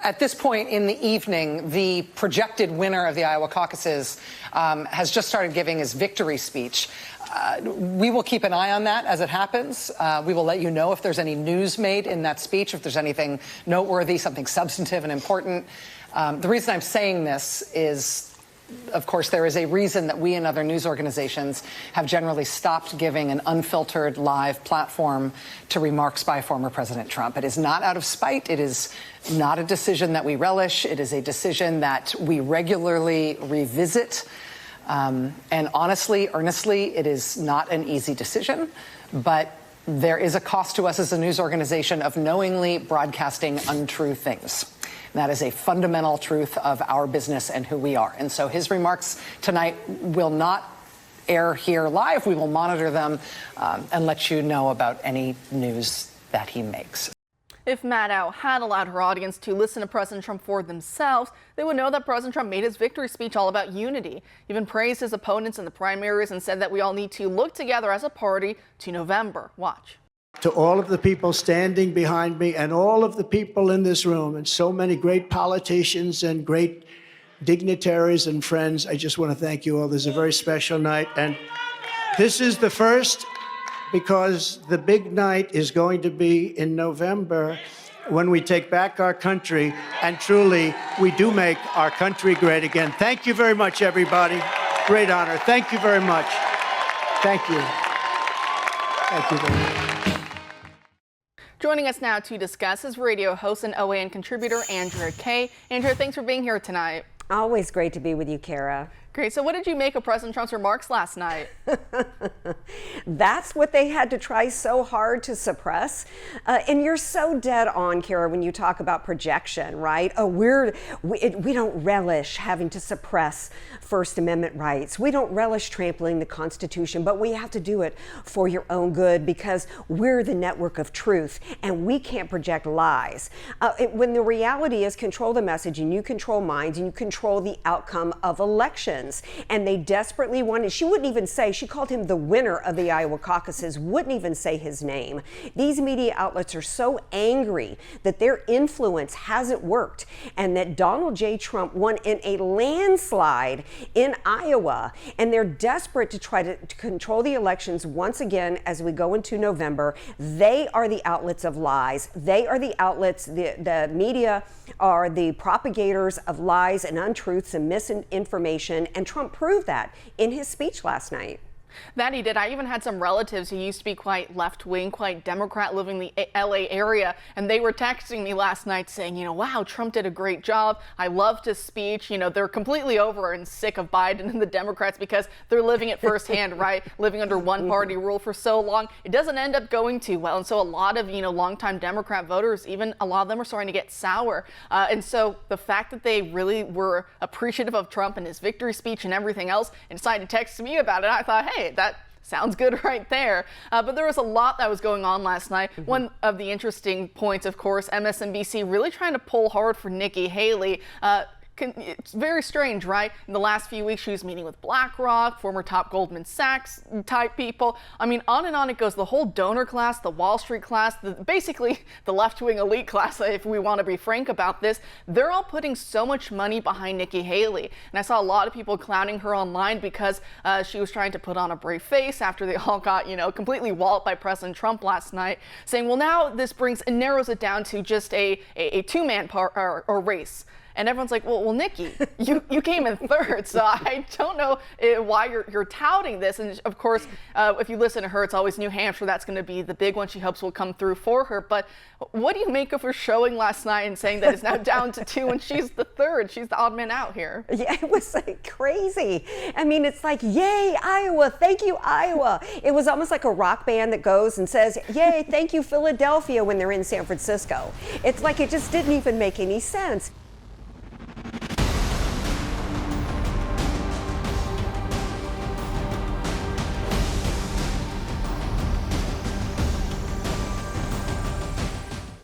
At this point in the evening, the projected winner of the Iowa caucuses has just started giving his victory speech. We will keep an eye on that as it happens. We will let you know if there's any news made in that speech, if there's anything noteworthy, something substantive and important. The reason I'm saying this is, of course, there is a reason that we and other news organizations have generally stopped giving an unfiltered live platform to remarks by former President Trump. It is not out of spite. It is not a decision that we relish. It is a decision that we regularly revisit. And honestly, earnestly, it is not an easy decision, but there is a cost to us as a news organization of knowingly broadcasting untrue things. That is a fundamental truth of our business and who we are. And so his remarks tonight will not air here live. We will monitor them and let you know about any news that he makes. If Maddow had allowed her audience to listen to President Trump for themselves, they would know that President Trump made his victory speech all about unity. He even praised his opponents in the primaries and said that we all need to look together as a party to November. Watch. To all of the people standing behind me and all of the people in this room and so many great politicians and great dignitaries and friends, I just want to thank you all. This is a very special night. And this is the first, because the big night is going to be in November when we take back our country and truly we do make our country great again. Thank you very much, everybody. Great honor. Thank you very much. Thank you. Thank you very much. Joining us now to discuss is radio host and OAN contributor Andrea Kaye. Andrea, thanks for being here tonight. Always great to be with you, Kara. Great. So what did you make of President Trump's remarks last night? That's what they had to try so hard to suppress. And you're so dead on, Kara, when you talk about projection, right? Oh, we don't relish having to suppress First Amendment rights. We don't relish trampling the Constitution, but we have to do it for your own good because we're the network of truth and we can't project lies. When the reality is control the message and you control minds and you control the outcome of elections. And they desperately wanted, she wouldn't even say, she called him the winner of the Iowa caucuses, wouldn't even say his name. These media outlets are so angry that their influence hasn't worked and that Donald J. Trump won in a landslide in Iowa. And they're desperate to try to control the elections once again as we go into November. They are the outlets of lies. They are the outlets, the media are the propagators of lies and untruths and misinformation. And Trump proved that in his speech last night. That he did. I even had some relatives who used to be quite left-wing, quite Democrat, living in the LA area, and they were texting me last night saying, you know, wow, Trump did a great job. I loved his speech. You know, they're completely over and sick of Biden and the Democrats because they're living it firsthand, right? Living under one-party rule for so long. It doesn't end up going too well. And so a lot of, longtime Democrat voters, even a lot of them are starting to get sour. And so the fact that they really were appreciative of Trump and his victory speech and everything else and decided to text me about it, I thought, hey, that sounds good right there. But there was a lot that was going on last night. One of the interesting points, of course, MSNBC really trying to pull hard for Nikki Haley. It's very strange, right? In the last few weeks, she was meeting with BlackRock, former top Goldman Sachs type people. I mean, on and on it goes. The whole donor class, the Wall Street class, basically the left-wing elite class, if we want to be frank about this, they're all putting so much money behind Nikki Haley. And I saw a lot of people clowning her online because she was trying to put on a brave face after they all got, completely walloped by President Trump last night, saying, well, now this narrows it down to just a two-man or race. And everyone's like, well, Nikki, you came in third, so I don't know why you're touting this. And of course, if you listen to her, it's always New Hampshire. That's going to be the big one she hopes will come through for her. But what do you make of her showing last night and saying that it's now down to two and she's the third? She's the odd man out here. Yeah, it was like crazy. I mean, it's like, yay, Iowa. Thank you, Iowa. It was almost like a rock band that goes and says, yay, thank you, Philadelphia, when they're in San Francisco. It's like it just didn't even make any sense.